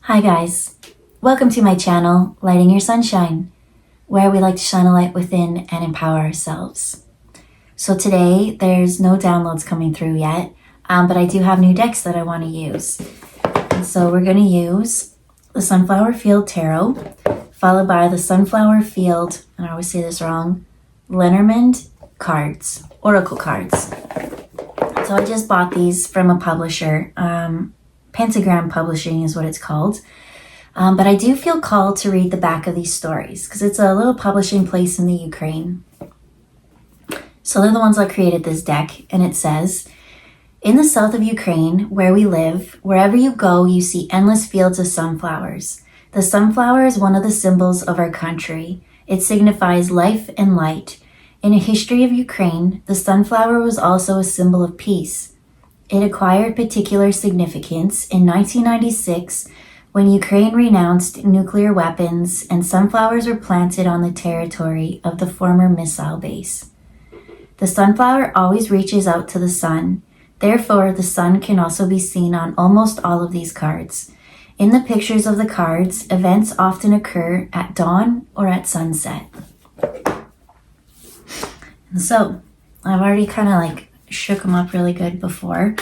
Hi guys, welcome to my channel, Lighting Your Sunshine, where we like to shine a light within and empower ourselves. So today, there's no downloads coming through yet, but I do have new decks that I want to use. And so we're going to use the Sunflower Field Tarot, followed by the Sunflower Field, and I always say this wrong, Lenormand cards, Oracle cards. So I just bought these from a publisher, Pentagram Publishing is what it's called. But I do feel called to read the back of these stories because it's a little publishing place in the Ukraine. So they're the ones that created this deck, and it says, in the south of Ukraine, where we live, wherever you go, you see endless fields of sunflowers. The sunflower is one of the symbols of our country. It signifies life and light. In a history of Ukraine, the sunflower was also a symbol of peace. It acquired particular significance in 1996 when Ukraine renounced nuclear weapons and sunflowers were planted on the territory of the former missile base. The sunflower always reaches out to the sun. Therefore, the sun can also be seen on almost all of these cards. In the pictures of the cards, events often occur at dawn or at sunset. And so, I've already kind of shook them up really good before.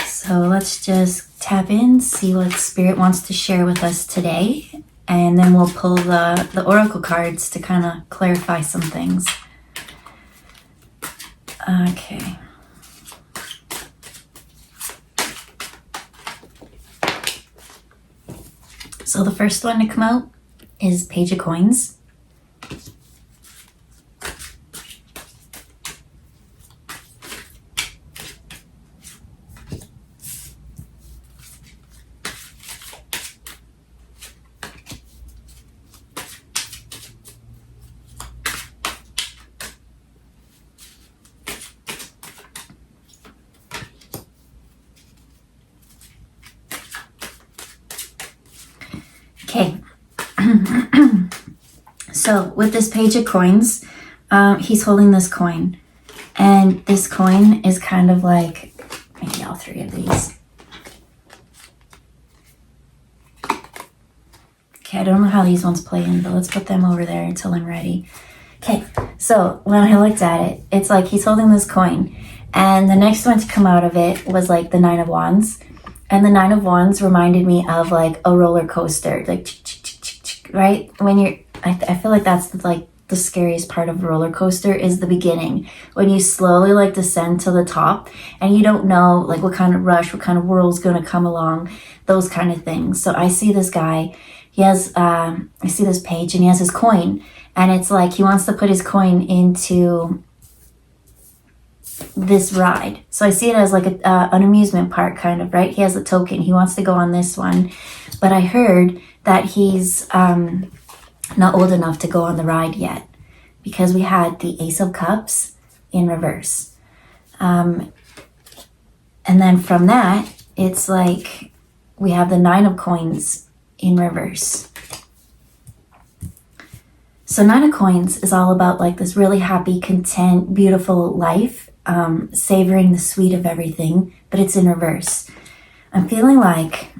So let's just tap in, see what Spirit wants to share with us today. And then we'll pull the Oracle cards to kind of clarify some things. Okay. So the first one to come out is Page of Coins. Okay, so with this Page of Coins, he's holding this coin, and this coin is kind of like, maybe all three of these. Okay, I don't know how these ones play in, but let's put them over there until I'm ready. Okay, so when I looked at it, it's like he's holding this coin, and the next one to come out of it was like the Nine of Wands. And the Nine of Wands reminded me of like a roller coaster, like, right? When you're, I feel like that's like the scariest part of a roller coaster is the beginning. When you slowly like descend to the top and you don't know like what kind of rush, what kind of whirl's going to come along, those kind of things. So I see this guy, he has, I see this page and he has his coin, and it's like he wants to put his coin into this ride. So I see it as like an amusement park kind of, right? He has a token. He wants to go on this one. But I heard that he's not old enough to go on the ride yet because we had the Ace of Cups in reverse. And then from that, it's like we have the Nine of Coins in reverse. So Nine of Coins is all about like this really happy, content, beautiful life. Savoring the sweet of everything, but it's in reverse. I'm feeling like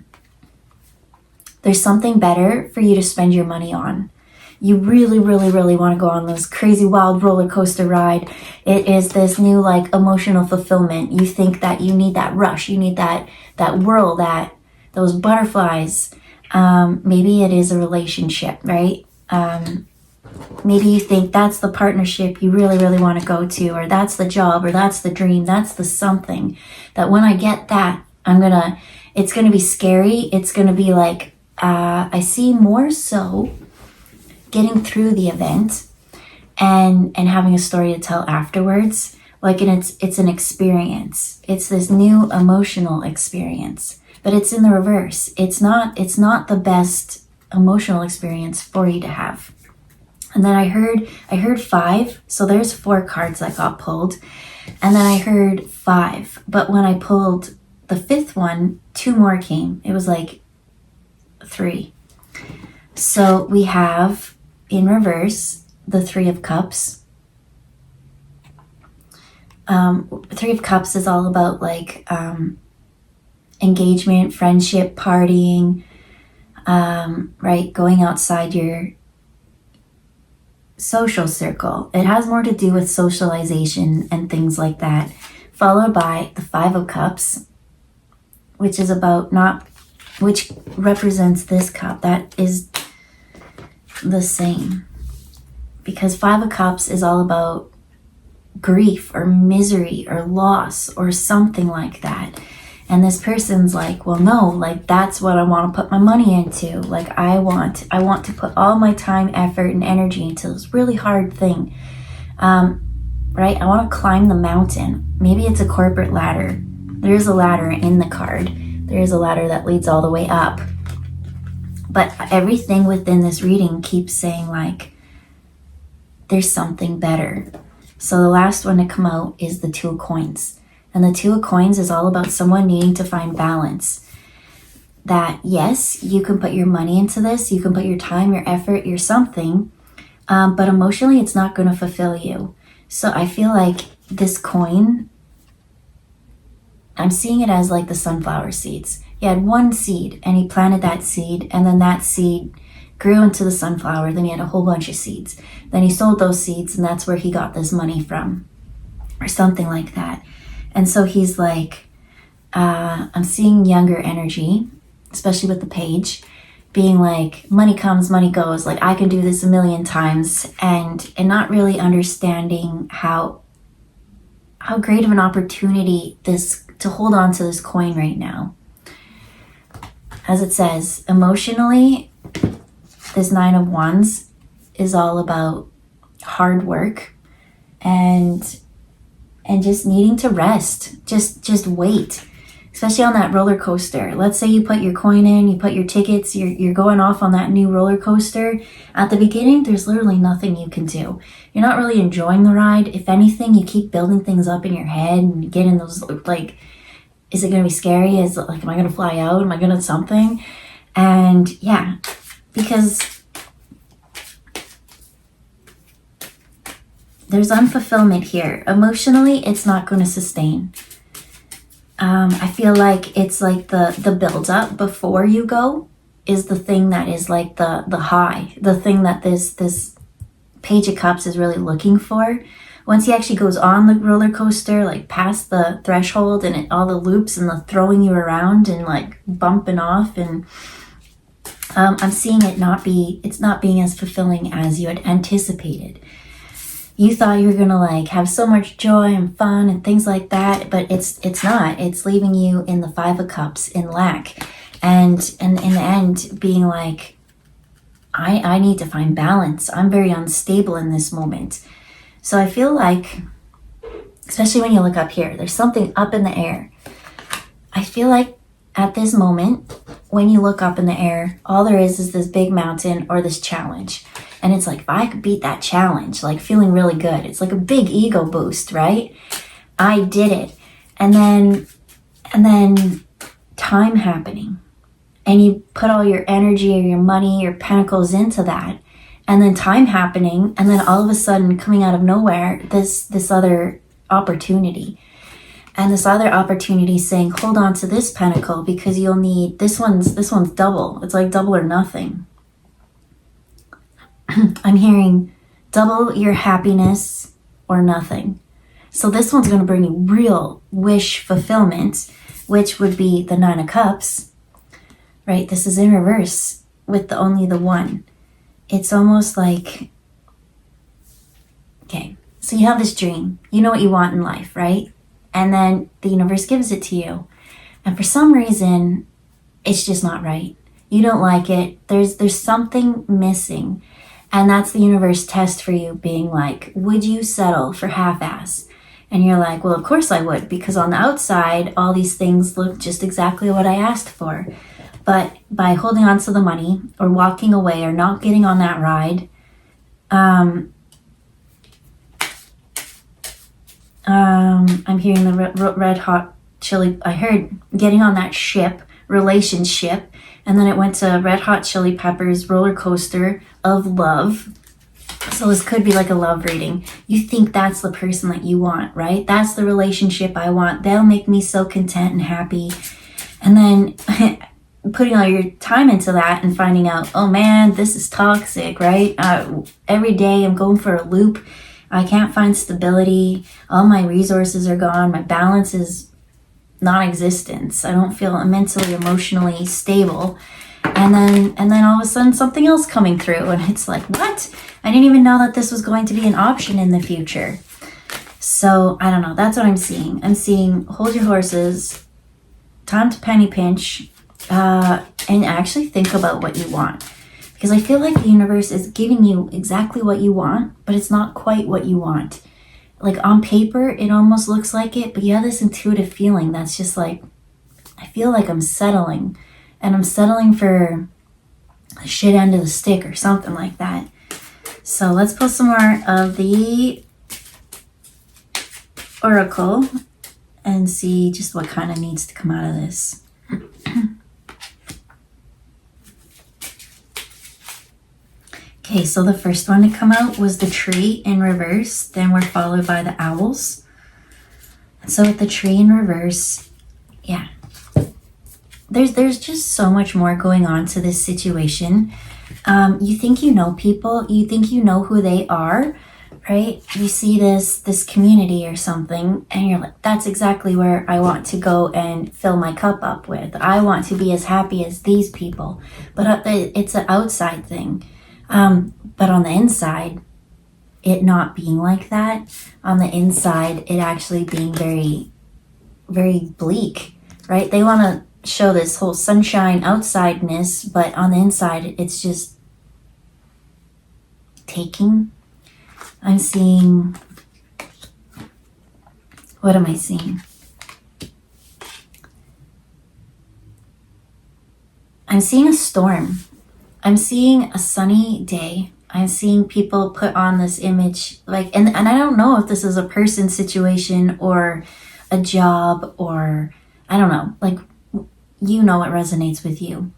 there's something better for you to spend your money on. You really, really, really want to go on this crazy wild roller coaster ride. It is this new like emotional fulfillment. You think that you need that rush, you need that whirl, those butterflies. Maybe it is a relationship, right? Maybe you think that's the partnership you really, really want to go to, or that's the job, or that's the dream, that's the something that when I get that, it's going to be scary. It's going to be like, I see more so getting through the event and having a story to tell afterwards. Like, and it's an experience. It's this new emotional experience, but it's in the reverse. It's not the best emotional experience for you to have. And then I heard 5, so there's 4 cards that got pulled. And then I heard 5, but when I pulled the 5th one, 2 more came. It was like 3. So we have, in reverse, the 3 of Cups. 3 of Cups is all about like engagement, friendship, partying, right? Going outside your social circle. It has more to do with socialization and things like that. Followed by the Five of Cups, which is about which represents this cup. That is the same. Because Five of Cups is all about grief or misery or loss or something like that. And this person's like, well, no, like that's what I want to put my money into. Like I want to put all my time, effort, and energy into this really hard thing. Right? I want to climb the mountain. Maybe it's a corporate ladder. There is a ladder in the card. There is a ladder that leads all the way up. But everything within this reading keeps saying like, there's something better. So the last one to come out is the Two of Coins. And the Two of Coins is all about someone needing to find balance. That yes, you can put your money into this, you can put your time, your effort, your something, but emotionally it's not going to fulfill you. So I feel like this coin, I'm seeing it as like the sunflower seeds. He had one seed and he planted that seed, and then that seed grew into the sunflower. Then he had a whole bunch of seeds. Then he sold those seeds, and that's where he got this money from, or something like that. And so he's like, I'm seeing younger energy, especially with the page, being like, money comes, money goes. Like I can do this a million times, and not really understanding how great of an opportunity this to hold on to this coin right now. As it says, emotionally, this Nine of Wands is all about hard work and just needing to rest. Just wait. Especially on that roller coaster. Let's say you put your coin in, you put your tickets, you're going off on that new roller coaster. At the beginning, there's literally nothing you can do. You're not really enjoying the ride. If anything, you keep building things up in your head and you get in those, like, is it going to be scary? Is it like, am I going to fly out? Am I going to something? And yeah, because there's unfulfillment here. Emotionally, it's not going to sustain. I feel like it's like the build up before you go is the thing that is like the high, the thing that this Page of Cups is really looking for. Once he actually goes on the roller coaster, like past the threshold and all the loops and the throwing you around and like bumping off, and I'm seeing it's not being as fulfilling as you had anticipated. You thought you were gonna like have so much joy and fun and things like that, but it's not. It's leaving you in the Five of Cups in lack, and in the end being like, I need to find balance. I'm very unstable in this moment. So I feel like, especially when you look up here, there's something up in the air. I feel like at this moment, when you look up in the air, all there is this big mountain or this challenge. And it's like, if I could beat that challenge, like feeling really good. It's like a big ego boost, right? I did it. And then time happening. And you put all your energy or your money, your pentacles into that. And then time happening. And then all of a sudden, coming out of nowhere, this other opportunity. And this other opportunity saying, hold on to this pentacle because you'll need, this one's double. It's like double or nothing. I'm hearing double your happiness or nothing. So this one's going to bring you real wish fulfillment, which would be the Nine of Cups, right? This is in reverse with only the one. It's almost like, okay, so you have this dream. You know what you want in life, right? And then the universe gives it to you. And for some reason, it's just not right. You don't like it. There's something missing. And that's the universe test for you, being like, would you settle for half-ass? And you're like, well, of course I would, because on the outside, all these things look just exactly what I asked for. But by holding on to the money or walking away or not getting on that ride, I'm hearing the red hot chili. I heard getting on that ship, relationship, and then it went to Red Hot Chili Peppers roller coaster of love. So this could be like a love reading. You think that's the person that you want, right? That's the relationship I want. They'll make me so content and happy. And then putting all your time into that and finding out, oh man, this is toxic, right? Every day I'm going for a loop. I can't find stability. All my resources are gone. My balance is non-existent. I don't feel mentally, emotionally stable. And then all of a sudden something else coming through, and it's like, what? I didn't even know that this was going to be an option in the future. So I don't know. That's what I'm seeing. I'm seeing hold your horses, time to penny pinch, and actually think about what you want. Because I feel like the universe is giving you exactly what you want, but it's not quite what you want. Like on paper, it almost looks like it, but you have this intuitive feeling that's just like, I feel like I'm settling. And I'm settling for a shit end of the stick or something like that. So let's pull some more of the Oracle and see just what kind of needs to come out of this. Okay, so the first one to come out was the tree in reverse. Then we're followed by the owls. So with the tree in reverse, yeah. There's just so much more going on to this situation. You think you know people, you think you know who they are, right? You see this community or something, and you're like, that's exactly where I want to go and fill my cup up with. I want to be as happy as these people. But it's an outside thing. But on the inside, it not being like that. On the inside, it actually being very, very bleak, right? They want to show this whole sunshine outsideness, but on the inside it's just taking. I'm seeing, what am I seeing? I'm seeing a storm. I'm seeing a sunny day. I'm seeing people put on this image, like, and I don't know if this is a person situation or a job or I don't know, like, you know what resonates with you.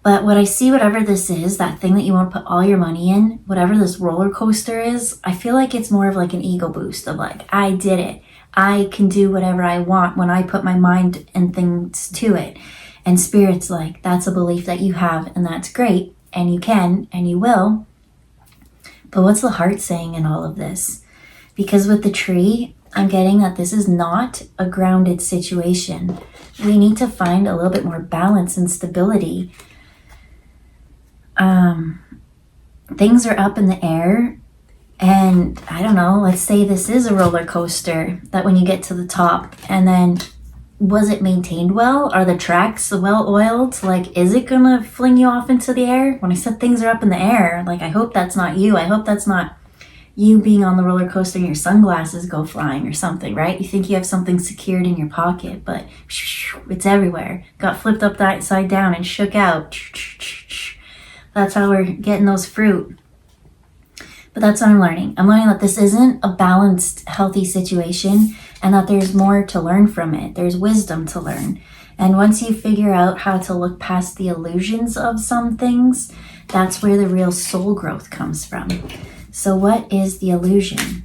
But what I see, whatever this is, that thing that you want to put all your money in, whatever this roller coaster is, I feel like it's more of like an ego boost of like, I did it. I can do whatever I want when I put my mind and things to it. And Spirit's like, that's a belief that you have, and that's great, and you can, and you will. But what's the heart saying in all of this? Because with the tree, I'm getting that this is not a grounded situation. We need to find a little bit more balance and stability. Things are up in the air, and I don't know, let's say this is a roller coaster, that when you get to the top, and then was it maintained well? Are the tracks well oiled? Like, is it gonna fling you off into the air? When I said things are up in the air, like, I hope that's not you. I hope that's not you being on the roller coaster and your sunglasses go flying or something, right? You think you have something secured in your pocket, but it's everywhere. Got flipped upside down and shook out. That's how we're getting those fruit. But that's what I'm learning. I'm learning that this isn't a balanced, healthy situation, and that there's more to learn from it. There's wisdom to learn. And once you figure out how to look past the illusions of some things, that's where the real soul growth comes from. So what is the illusion?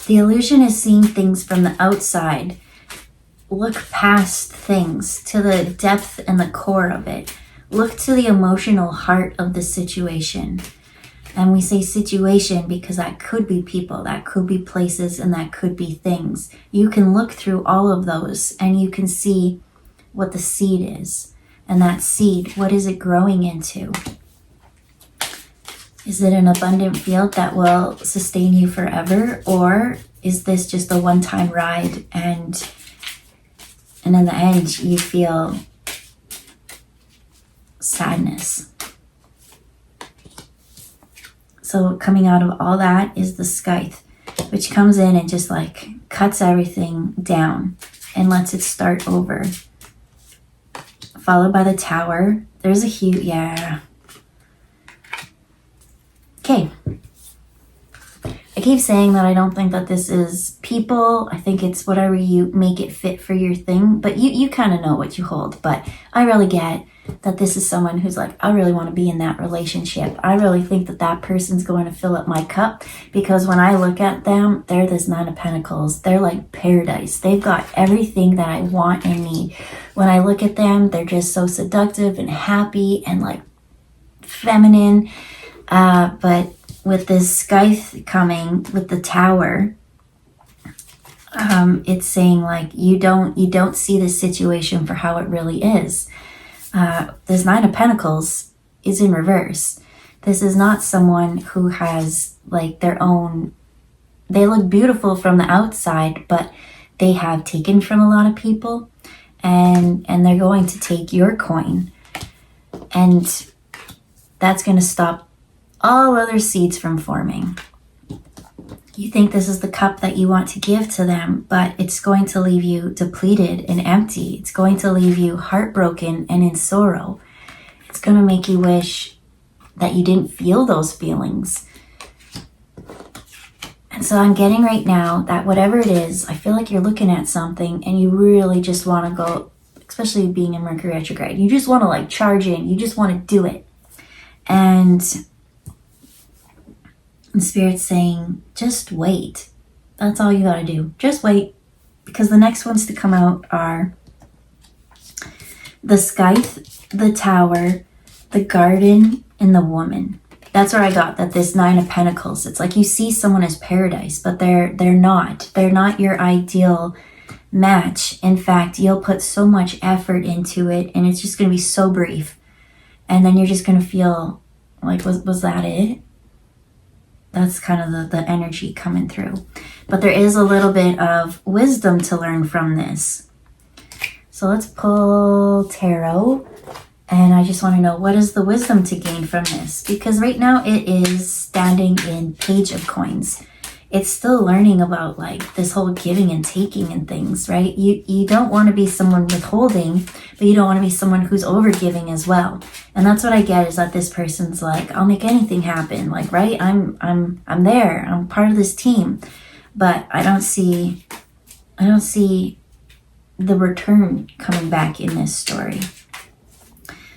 The illusion is seeing things from the outside. Look past things to the depth and the core of it. Look to the emotional heart of the situation. And we say situation because that could be people, that could be places, and that could be things. You can look through all of those and you can see what the seed is. And that seed, what is it growing into? Is it an abundant field that will sustain you forever? Or is this just a one-time ride and in the end you feel sadness? So coming out of all that is the scythe, which comes in and just like cuts everything down and lets it start over. Followed by the tower. There's a huge, yeah. Okay. I keep saying that I don't think that this is people. I think it's whatever you make it fit for your thing. But you kind of know what you hold. But I really get that this is someone who's like, I really want to be in that relationship. I really think that that person's going to fill up my cup, because when I look at them, they're this Nine of Pentacles. They're like paradise. They've got everything that I want and need. When I look at them, they're just so seductive and happy and like feminine. But with this scythe coming with the Tower, it's saying like you don't see the situation for how it really is. This Nine of Pentacles is in reverse. This is not someone who has like their own, they look beautiful from the outside, but they have taken from a lot of people, and they're going to take your coin, and that's going to stop all other seeds from forming. You think this is the cup that you want to give to them, but it's going to leave you depleted and empty. It's going to leave you heartbroken and in sorrow. It's going to make you wish that you didn't feel those feelings. And so I'm getting right now that whatever it is, I feel like you're looking at something and you really just want to go, especially being in Mercury retrograde, you just want to like charge in. You just want to do it. And the Spirit's saying, just wait. That's all you got to do. Just wait. Because the next ones to come out are the Scythe, the Tower, the Garden, and the Woman. That's where I got that this Nine of Pentacles. It's like you see someone as paradise, but they're not. They're not your ideal match. In fact, you'll put so much effort into it, and it's just going to be so brief. And then you're just going to feel like, was that it? That's kind of the energy coming through. But there is a little bit of wisdom to learn from this. So let's pull tarot. And I just want to know, what is the wisdom to gain from this? Because right now it is standing in Page of Coins. It's still learning about like this whole giving and taking and things, right? You don't want to be someone withholding, but you don't want to be someone who's overgiving as well. And that's what I get, is that this person's like, I'll make anything happen. Like, right? I'm there. I'm part of this team. But I don't see the return coming back in this story.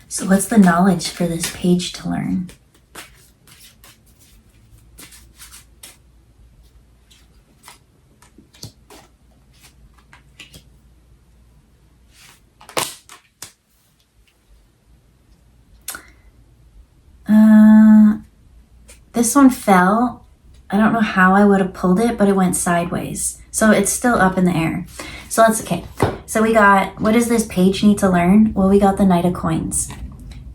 So what's the knowledge for this page to learn? This one fell. I don't know how I would have pulled it, but it went sideways. So it's still up in the air. So that's okay. So we got, what does this page need to learn? Well, we got the Knight of Coins.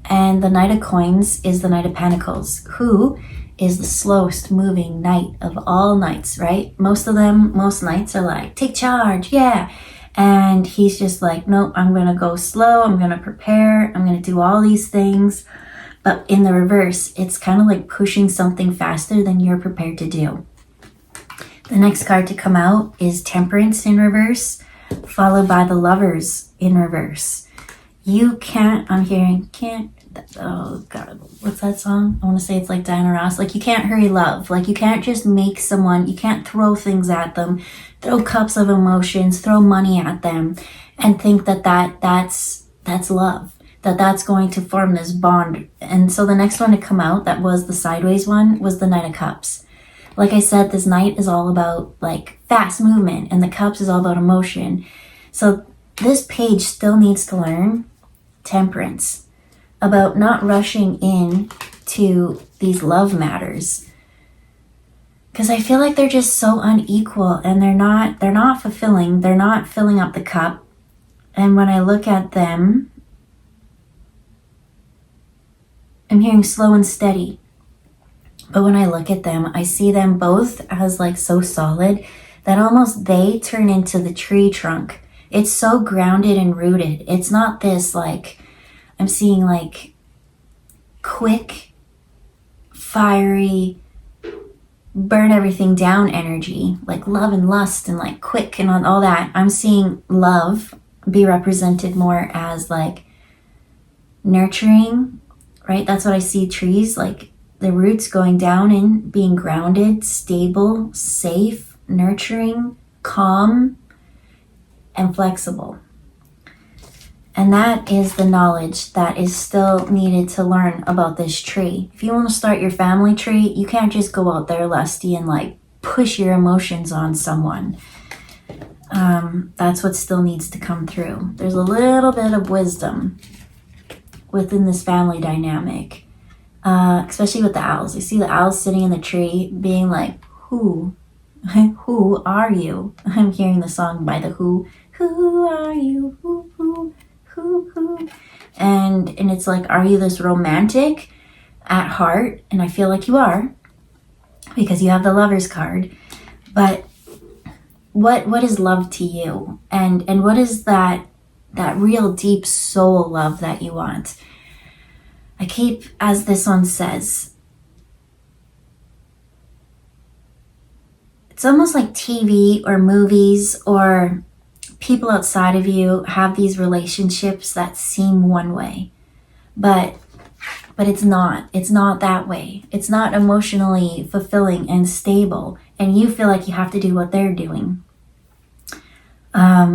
And the Knight of Coins is the Knight of Pentacles, who is the slowest moving knight of all knights, right? Most knights are like, take charge, yeah. And he's just like, nope, I'm going to go slow. I'm going to prepare. I'm going to do all these things. But in the reverse, it's kind of like pushing something faster than you're prepared to do. The next card to come out is Temperance in reverse, followed by the Lovers in reverse. You can't, I'm hearing, oh God, what's that song? I want to say it's like Diana Ross. Like, you can't hurry love. Like, you can't just make someone, you can't throw things at them, throw cups of emotions, throw money at them, and think that's love. That's going to form this bond. And so the next one to come out, that was the sideways one, was the Knight of Cups. Like I said, this Knight is all about like fast movement, and the Cups is all about emotion. So this page still needs to learn temperance, about not rushing in to these love matters. Because I feel like they're just so unequal, and they're not fulfilling. They're not filling up the cup. And when I look at them, I'm hearing slow and steady. But when I look at them, I see them both as like so solid that almost they turn into the tree trunk. It's so grounded and rooted. It's not this like, I'm seeing like quick, fiery, burn everything down energy, like love and lust and like quick and all that. I'm seeing love be represented more as like nurturing, right? That's what I see trees, like the roots going down and being grounded, stable, safe, nurturing, calm, and flexible. And that is the knowledge that is still needed to learn about this tree. If you want to start your family tree, you can't just go out there lusty and like push your emotions on someone. That's what still needs to come through. There's a little bit of wisdom within this family dynamic, especially with the owls. You see the owls sitting in the tree being like, who are you? I'm hearing the song by the Who are you? Who? And it's like, are you this romantic at heart? And I feel like you are, because you have the Lover's card. But what is love to you? And what is that real deep soul love that you want? I keep, as this one says, it's almost like TV or movies or people outside of you have these relationships that seem one way, but it's not that way. It's not emotionally fulfilling and stable, and you feel like you have to do what they're doing. I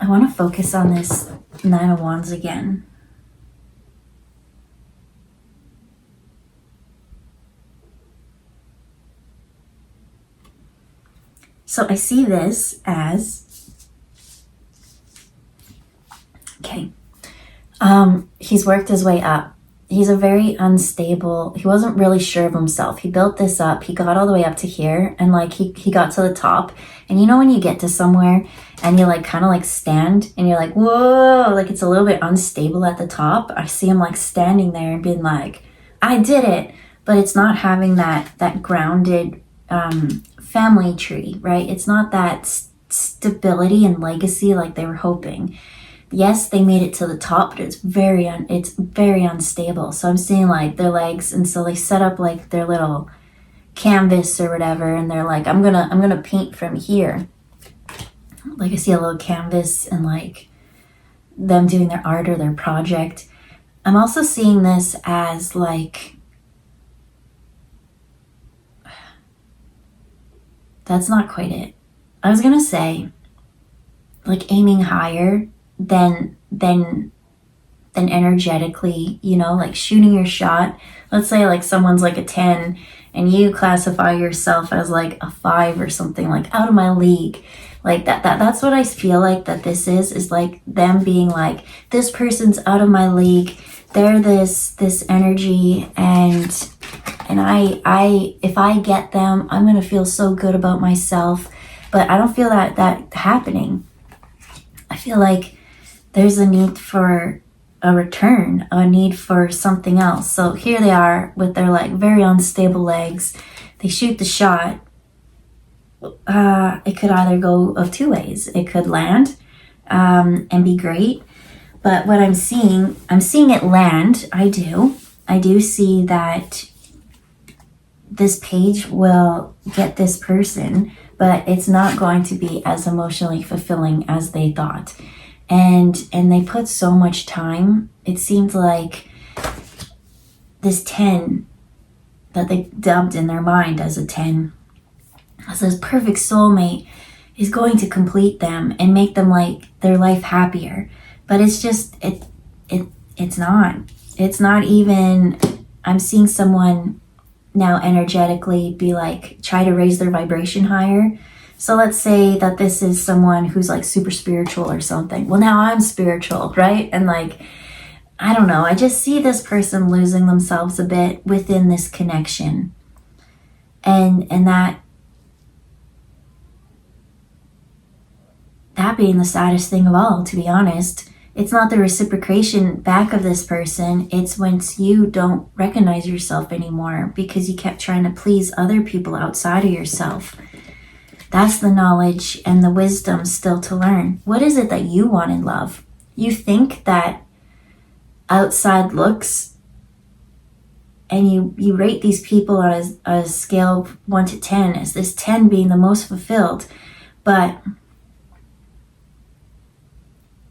want to focus on this Nine of Wands again. So I see this as, okay, he's worked his way up. He's a very unstable, he wasn't really sure of himself. He built this up, he got all the way up to here, and like he got to the top. And you know when you get to somewhere and you like kind of like stand and you're like, whoa, like it's a little bit unstable at the top. I see him like standing there and being like, I did it. But it's not having that grounded family tree, right? It's not that stability and legacy like they were hoping. Yes, they made it to the top, but it's very unstable. So I'm seeing like their legs, and so they set up like their little canvas or whatever, and they're like, I'm gonna paint from here. Like I see a little canvas and like them doing their art or their project. I'm also seeing this as like, that's not quite it. I was gonna say like aiming higher than energetically, you know, like shooting your shot. Let's say like someone's like a 10 and you classify yourself as like a 5 or something, like out of my league. Like that's what I feel like that this is like them being like, this person's out of my league. They're this energy, and I if I get them, I'm gonna feel so good about myself. But I don't feel that happening. I feel like there's a need for a return, a need for something else. So here they are with their like very unstable legs. They shoot the shot. It could either go of two ways. It could land and be great. But what I'm seeing it land. I do see that this page will get this person, but it's not going to be as emotionally fulfilling as they thought. And they put so much time. It seems like this 10 that they dubbed in their mind as a 10, as this perfect soulmate, is going to complete them and make them like their life happier. But it's just, it's not even, I'm seeing someone now energetically be like, try to raise their vibration higher. So let's say that this is someone who's like super spiritual or something. Well, now I'm spiritual, right? And like, I don't know, I just see this person losing themselves a bit within this connection. And that being the saddest thing of all, to be honest. It's not the reciprocation back of this person. It's once you don't recognize yourself anymore because you kept trying to please other people outside of yourself. That's the knowledge and the wisdom still to learn. What is it that you want in love? You think that outside looks, and you rate these people on a scale of 1 to 10, as this 10 being the most fulfilled. But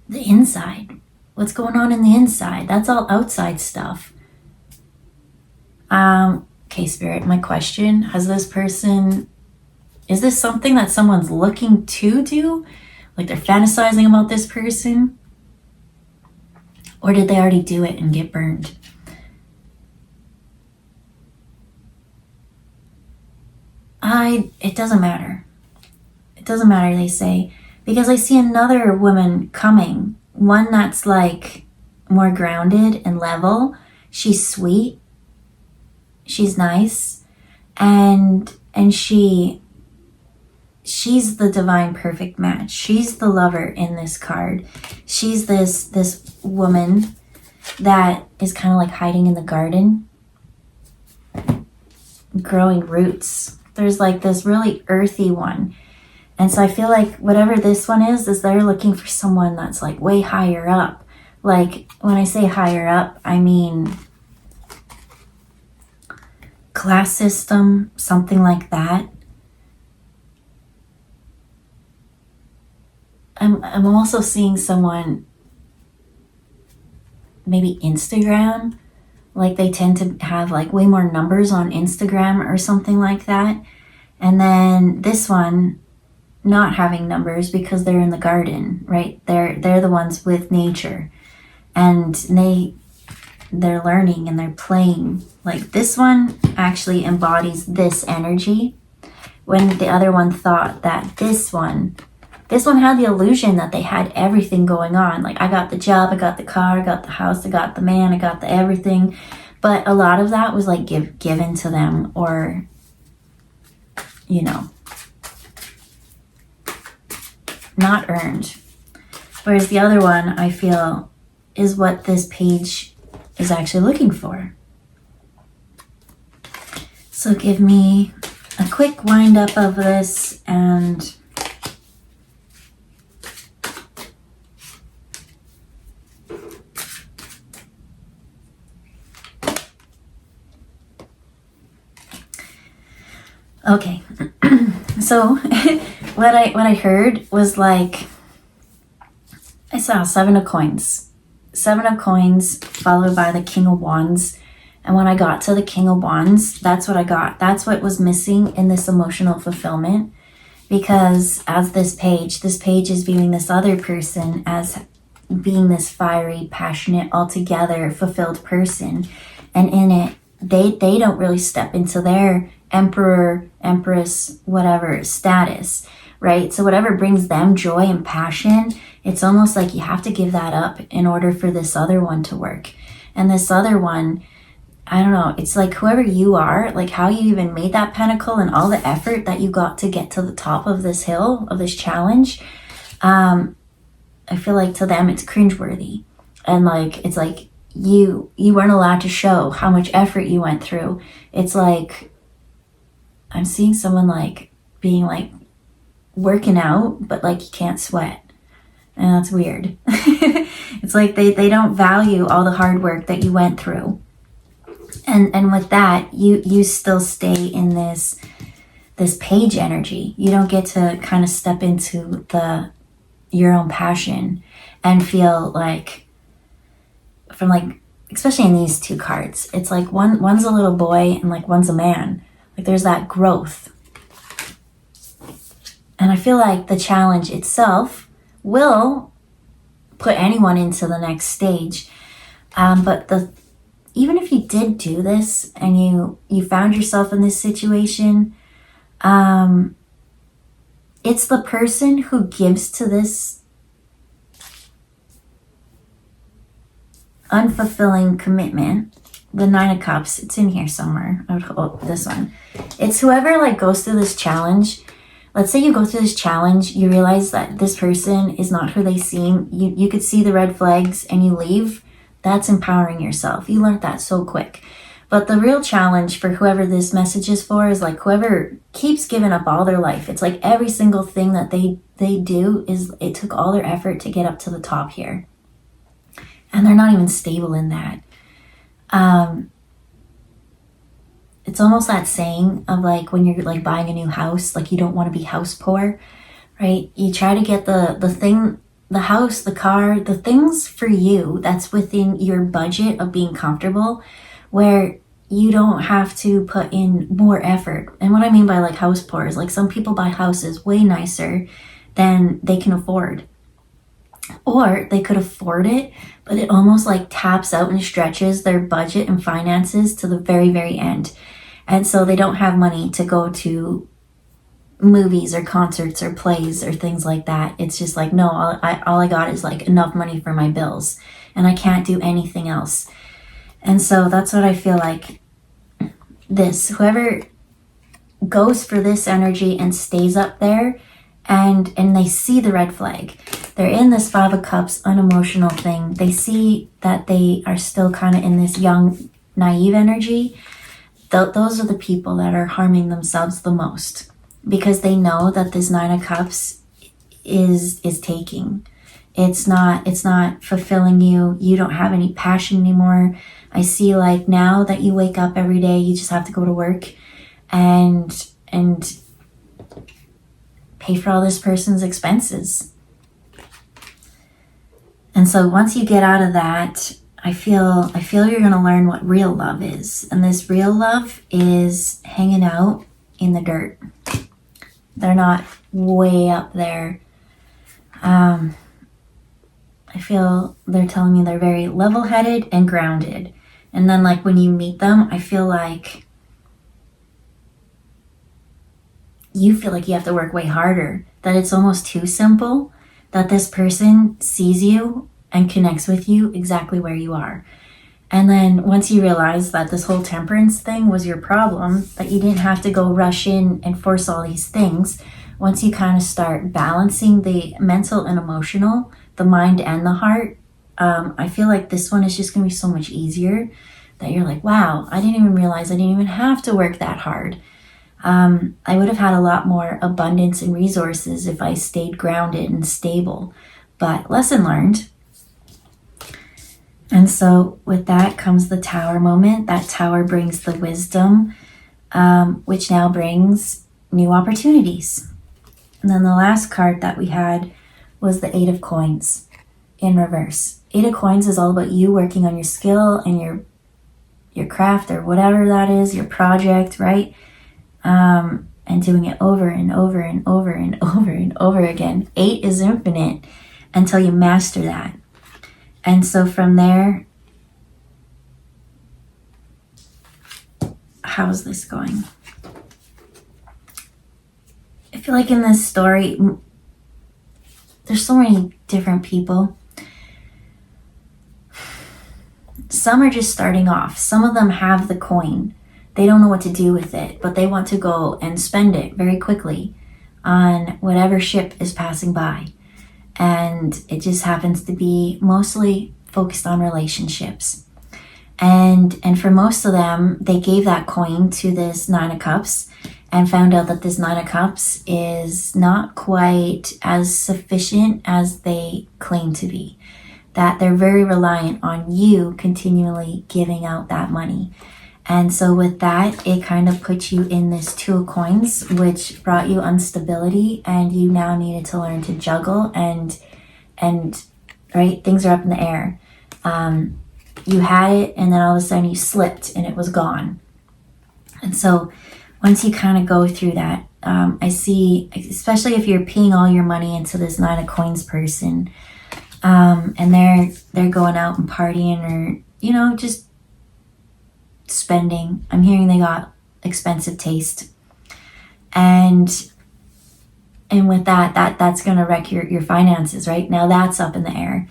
the inside, what's going on in the inside? That's all outside stuff. Okay, Spirit, my question, is this something that someone's looking to do? Like they're fantasizing about this person? Or did they already do it and get burned? It doesn't matter. It doesn't matter, they say, because I see another woman coming, one that's like more grounded and level. She's sweet. She's nice. And she's the divine perfect match. She's the lover in this card. She's this woman that is kind of like hiding in the garden, growing roots. There's like this really earthy one. And so I feel like whatever this one is they're looking for someone that's like way higher up. Like when I say higher up, I mean class system, something like that. I'm also seeing someone, maybe Instagram, like they tend to have like way more numbers on Instagram or something like that. And then this one not having numbers because they're in the garden, right? They're the ones with nature, and they're learning and they're playing. Like this one actually embodies this energy, when the other one thought that this one had the illusion that they had everything going on. Like, I got the job, I got the car, I got the house, I got the man, I got the everything. But a lot of that was like given to them, or, you know, not earned. Whereas the other one, I feel, is what this page is actually looking for. So give me a quick wind up of this, and okay. So what I heard was like, I saw 7 of coins. 7 of coins followed by the King of Wands. And when I got to the King of Wands, that's what I got. That's what was missing in this emotional fulfillment. Because as this page is viewing this other person as being this fiery, passionate, altogether fulfilled person. And in it, they don't really step into their emperor, empress, whatever status, right? So whatever brings them joy and passion, it's almost like you have to give that up in order for this other one to work. And this other one, I don't know, it's like whoever you are, like how you even made that pentacle and all the effort that you got to get to the top of this hill, of this challenge, I feel like to them it's cringeworthy. And like, it's like you weren't allowed to show how much effort you went through. It's like, I'm seeing someone like being like working out, but like you can't sweat. And that's weird. It's like they don't value all the hard work that you went through. And with that, you still stay in this page energy. You don't get to kind of step into your own passion and feel like, from like, especially in these 2 cards, it's like one's a little boy and like one's a man. Like there's that growth. And I feel like the challenge itself will put anyone into the next stage. But even if you did do this and you found yourself in this situation, it's the person who gives to this unfulfilling commitment. The 9 of Cups, it's in here somewhere. Oh, this one. It's whoever like goes through this challenge. Let's say you go through this challenge, you realize that this person is not who they seem. You could see the red flags and you leave. That's empowering yourself. You learned that so quick. But the real challenge for whoever this message is for is like whoever keeps giving up all their life. It's like every single thing that they do is, it took all their effort to get up to the top here. And they're not even stable in that. It's almost that saying of like when you're like buying a new house, like you don't want to be house poor, right? You try to get the thing, the house, the car, the things for you that's within your budget of being comfortable, where you don't have to put in more effort. And what I mean by like house poor is like some people buy houses way nicer than they can afford. Or they could afford it, but it almost like taps out and stretches their budget and finances to the very, very end. And so they don't have money to go to movies or concerts or plays or things like that. It's just like, no, all I got is like enough money for my bills and I can't do anything else. And so that's what I feel like whoever goes for this energy and stays up there and they see the red flag. They're in this Five of Cups unemotional thing. They see that they are still kind of in this young, naive energy. Those are the people that are harming themselves the most, because they know that this Nine of Cups is taking. It's not fulfilling you. You don't have any passion anymore. I see like now that you wake up every day, you just have to go to work and pay for all this person's expenses. And so once you get out of that, I feel you're going to learn what real love is. And this real love is hanging out in the dirt. They're not way up there. I feel they're telling me they're very level-headed and grounded. And then like when you meet them, I feel like you have to work way harder. That it's almost too simple. That this person sees you and connects with you exactly where you are. And then once you realize that this whole temperance thing was your problem, that you didn't have to go rush in and force all these things, once you kind of start balancing the mental and emotional, the mind and the heart, I feel like this one is just going to be so much easier, that you're like, wow, I didn't even realize I didn't even have to work that hard. I would have had a lot more abundance and resources if I stayed grounded and stable. But lesson learned. And so with that comes the Tower moment. That Tower brings the wisdom, which now brings new opportunities. And then the last card that we had was the Eight of Coins in reverse. Eight of Coins is all about you working on your skill and your craft or whatever that is, your project, right? And doing it over and over and over and over and over again. 8 is infinite until you master that. And so from there, how is this going? I feel like in this story, there's so many different people. Some are just starting off. Some of them have the coin. They don't know what to do with it, but they want to go and spend it very quickly on whatever ship is passing by. And it just happens to be mostly focused on relationships. And for most of them, they gave that coin to this Nine of Cups and found out that this Nine of Cups is not quite as sufficient as they claim to be. That they're very reliant on you continually giving out that money. And so with that, it kind of put you in this Two of Coins, which brought you instability, and you now needed to learn to juggle and right, things are up in the air. You had it, and then all of a sudden you slipped and it was gone. And so once you kind of go through that, I see, especially if you're peeing all your money into this Nine of Coins person, and they're going out and partying or, just spending. I'm hearing they got expensive taste. And with that's going to wreck your finances, right? Now that's up in the air.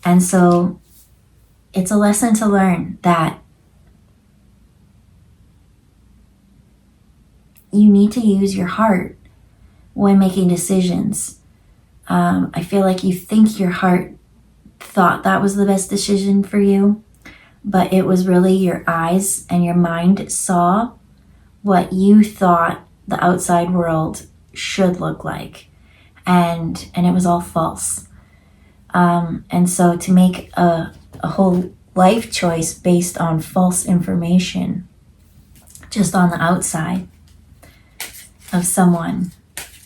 And so it's a lesson to learn that you need to use your heart when making decisions. I feel like you think your heart thought that was the best decision for you, but it was really your eyes and your mind saw what you thought the outside world should look like. And it was all false. And so to make a whole life choice based on false information, just on the outside of someone,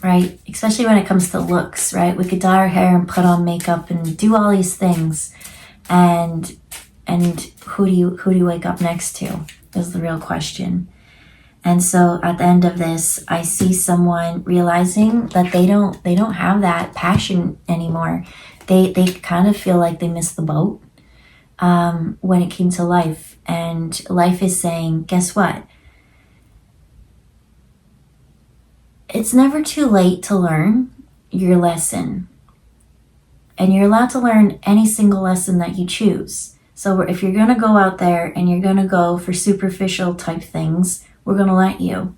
right? Especially when it comes to looks, right? We could dye our hair and put on makeup and do all these things. And who do you wake up next to is the real question. And so at the end of this, I see someone realizing that they don't have that passion anymore. They kind of feel like they missed the boat when it came to life. And life is saying, guess what? It's never too late to learn your lesson. And you're allowed to learn any single lesson that you choose. So if you're going to go out there and you're going to go for superficial type things, we're going to let you.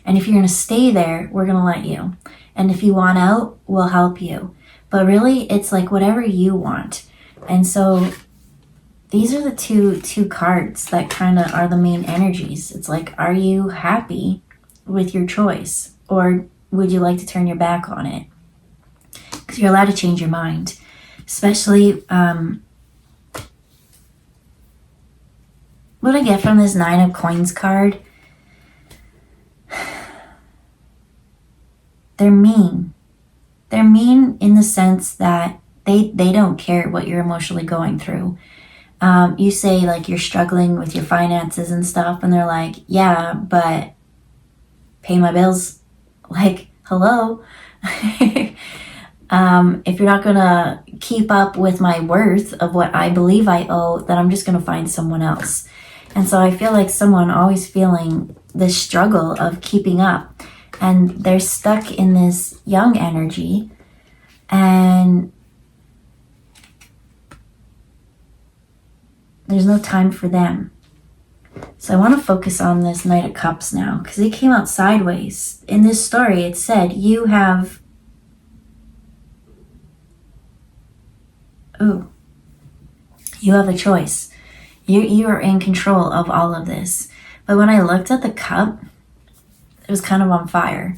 And if you're going to stay there, we're going to let you. And if you want out, we'll help you. But really, it's like whatever you want. And so these are the two cards that kind of are the main energies. It's like, are you happy with your choice? Or would you like to turn your back on it? Because you're allowed to change your mind. Especially what I get from this 9 of Coins card. They're mean. They're mean in the sense that they don't care what you're emotionally going through. You say like you're struggling with your finances and stuff, and they're like, yeah, but pay my bills. Like, hello. If you're not gonna keep up with my worth of what I believe I owe, then I'm just gonna find someone else. And so I feel like someone always feeling this struggle of keeping up, and they're stuck in this young energy, and there's no time for them. So I want to focus on this Knight of Cups now, because it came out sideways. In this story, it said you have a choice. You are in control of all of this. But when I looked at the cup, it was kind of on fire.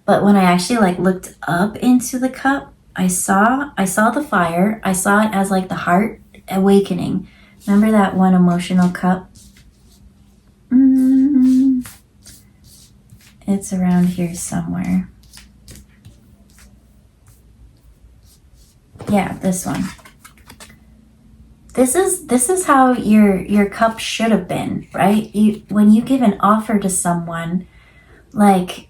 But when I actually like looked up into the cup, I saw the fire. I saw it as like the heart awakening. Remember that one emotional cup? It's around here somewhere. Yeah, this one. This is how your cup should have been, right? When you give an offer to someone, like,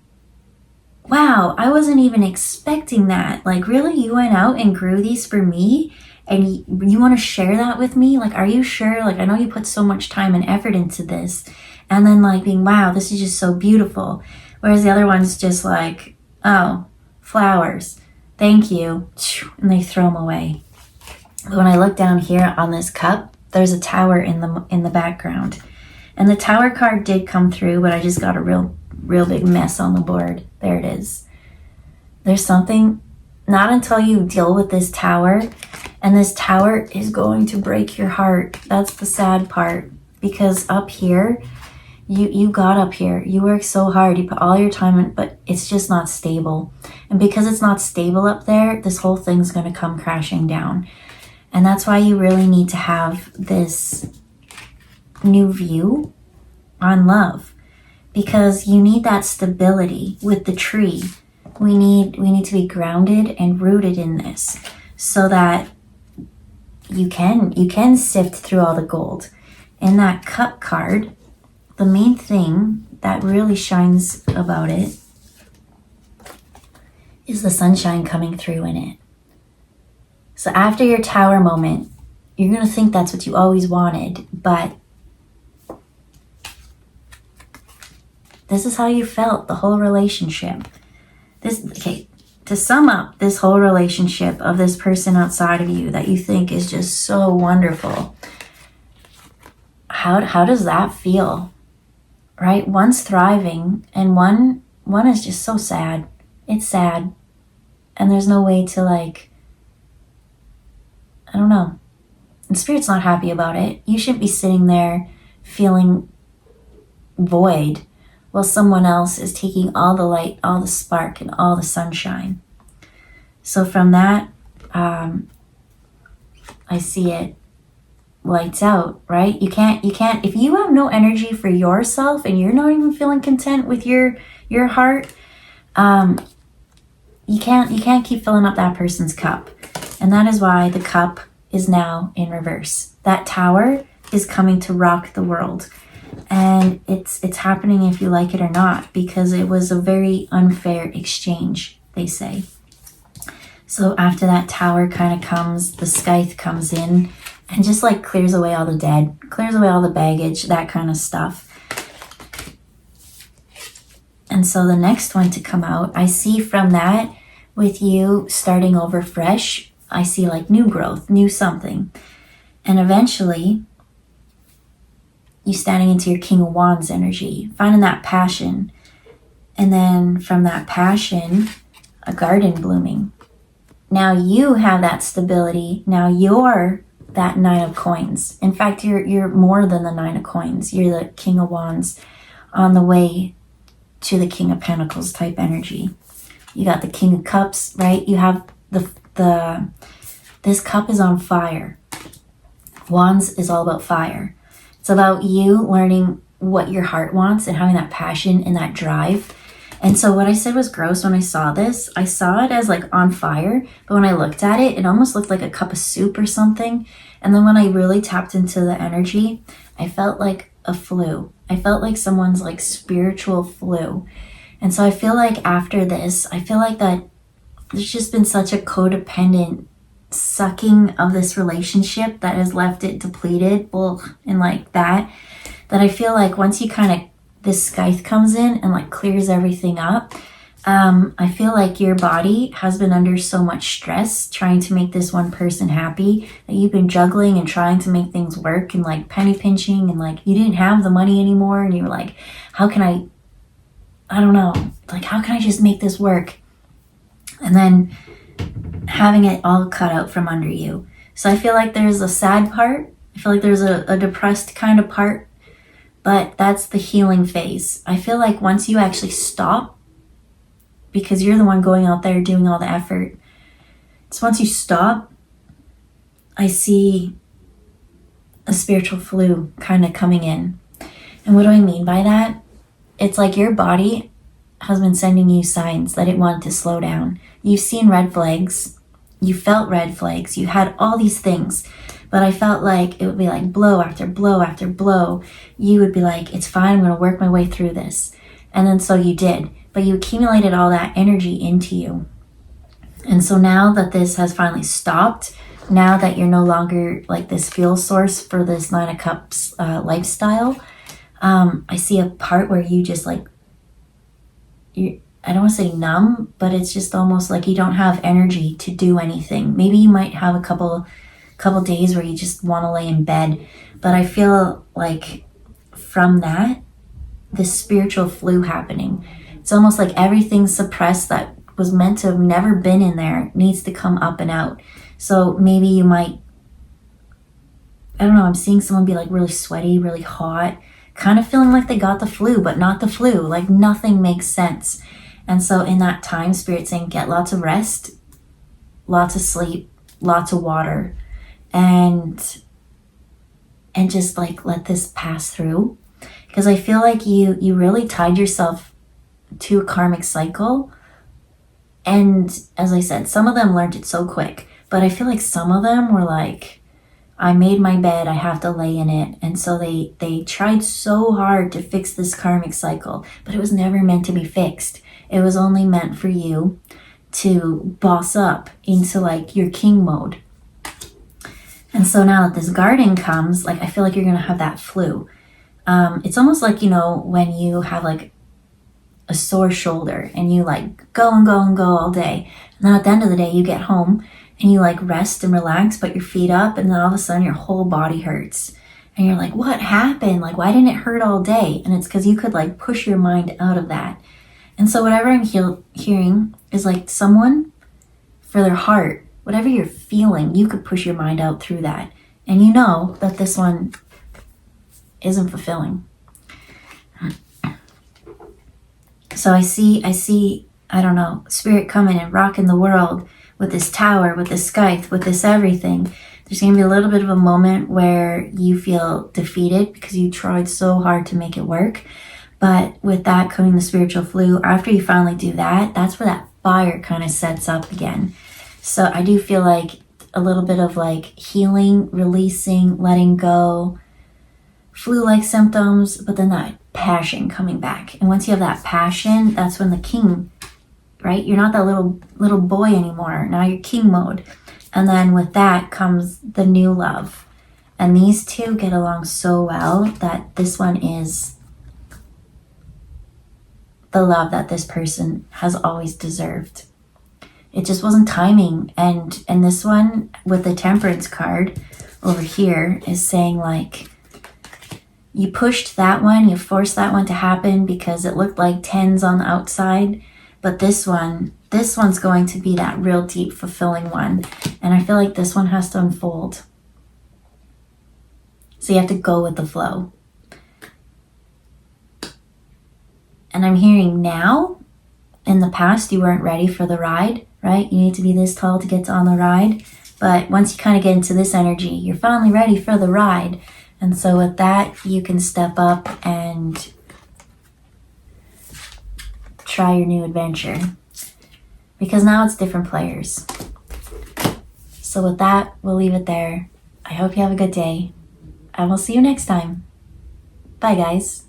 wow, I wasn't even expecting that. Like, really, you went out and grew these for me, and you want to share that with me? Like, are you sure? Like, I know you put so much time and effort into this, and then like being, wow, this is just so beautiful. Whereas the other one's just like, oh, flowers, thank you, and they throw them away. When I look down here on this cup, there's a tower in the background. And the tower card did come through, but I just got a real big mess on the board. There it is. There's something, not until you deal with this tower, and this tower is going to break your heart. That's the sad part, because up here, you got up here. You worked so hard. You put all your time in, but it's just not stable. And because it's not stable up there, this whole thing's going to come crashing down. And that's why you really need to have this new view on love, because you need that stability with the tree. We need to be grounded and rooted in this, so that you can sift through all the gold. In that cup card, the main thing that really shines about it is the sunshine coming through in it. So after your tower moment, you're going to think that's what you always wanted, but this is how you felt the whole relationship. To sum up this whole relationship of this person outside of you that you think is just so wonderful, how does that feel? Right? One's thriving and one is just so sad. It's sad. And there's no way to like, I don't know. And Spirit's not happy about it. You shouldn't be sitting there feeling void while someone else is taking all the light, all the spark, and all the sunshine. So from that, I see it lights out, right? You can't, if you have no energy for yourself and you're not even feeling content with your heart, you can't keep filling up that person's cup. And that is why the cup is now in reverse. That tower is coming to rock the world. And it's happening if you like it or not, because it was a very unfair exchange, they say. So after that tower kind of comes, the scythe comes in and just like clears away all the dead, clears away all the baggage, that kind of stuff. And so the next one to come out, I see from that, with you starting over fresh, I see like new growth, new something. And eventually, you standing into your King of Wands energy, finding that passion. And then from that passion, a garden blooming. Now you have that stability. Now you're that Nine of Coins. In fact, you're more than the Nine of Coins. You're the King of Wands on the way to the King of Pentacles type energy. You got the King of Cups, right? You have this cup is on fire. Wands is all about fire. It's about you learning what your heart wants and having that passion and that drive. And so what I said was gross when I saw this. I saw it as like on fire, but when I looked at it, it almost looked like a cup of soup or something. And then when I really tapped into the energy, I felt like a flu. I felt like someone's like spiritual flu. And so I feel like after this, I feel like that there's just been such a codependent sucking of this relationship that has left it depleted, and like that I feel like once you kind of, this scythe comes in and like clears everything up, I feel like your body has been under so much stress trying to make this one person happy that you've been juggling and trying to make things work and like penny pinching, and like you didn't have the money anymore and you were like, how can I don't know, like how can I just make this work? And then having it all cut out from under you. So I feel like there's a sad part. I feel like there's a depressed kind of part, but that's the healing phase. I feel like once you actually stop, because you're the one going out there doing all the effort, so once you stop, I see a spiritual flu kind of coming in. And what do I mean by that? It's like your body has been sending you signs that it wanted to slow down. You've seen red flags. You felt red flags. You had all these things. But I felt like it would be like blow after blow after blow. You would be like, it's fine. I'm going to work my way through this. And then so you did. But you accumulated all that energy into you. And so now that this has finally stopped, now that you're no longer like this fuel source for this Nine of Cups lifestyle, I see a part where you just like, I don't want to say numb, but it's just almost like you don't have energy to do anything. Maybe you might have a couple days where you just want to lay in bed. But I feel like from that, this spiritual flu happening. It's almost like everything suppressed that was meant to have never been in there needs to come up and out. So maybe you might, I don't know, I'm seeing someone be like really sweaty, really hot, kind of feeling like they got the flu, but not the flu. Like nothing makes sense. And so in that time, Spirit's saying, get lots of rest, lots of sleep, lots of water, and just like let this pass through. Because I feel like you really tied yourself to a karmic cycle. And as I said, some of them learned it so quick, but I feel like some of them were like, I made my bed, I have to lay in it. And so they tried so hard to fix this karmic cycle, but it was never meant to be fixed. It was only meant for you to boss up into like your king mode. And so now that this garden comes, like I feel like you're going to have that flu. It's almost like, you know, when you have like a sore shoulder and you like go and go and go all day. And then at the end of the day, you get home and you like rest and relax, put your feet up, and then all of a sudden your whole body hurts. And you're like, what happened? Like, why didn't it hurt all day? And it's because you could like push your mind out of that. And so whatever I'm hearing is like someone, for their heart, whatever you're feeling, you could push your mind out through that. And you know that this one isn't fulfilling. So I see, I don't know, Spirit coming and rocking the world with this tower, with this scythe, with this everything. There's going to be a little bit of a moment where you feel defeated because you tried so hard to make it work. But with that coming the spiritual flu, after you finally do that, that's where that fire kind of sets up again. So I do feel like a little bit of like healing, releasing, letting go flu-like symptoms, but then that passion coming back. And once you have that passion, that's when the king, right? You're not that little boy anymore. Now you're king mode. And then with that comes the new love. And these two get along so well that this one is the love that this person has always deserved. It just wasn't timing. And this one with the Temperance card over here is saying like, you pushed that one, you forced that one to happen because it looked like tens on the outside. But this one's going to be that real deep, fulfilling one. And I feel like this one has to unfold. So you have to go with the flow. And I'm hearing now, in the past, you weren't ready for the ride, right? You need to be this tall to get on the ride. But once you kind of get into this energy, you're finally ready for the ride. And so with that, you can step up and try your new adventure. Because now it's different players. So with that, we'll leave it there. I hope you have a good day. I will see you next time. Bye, guys.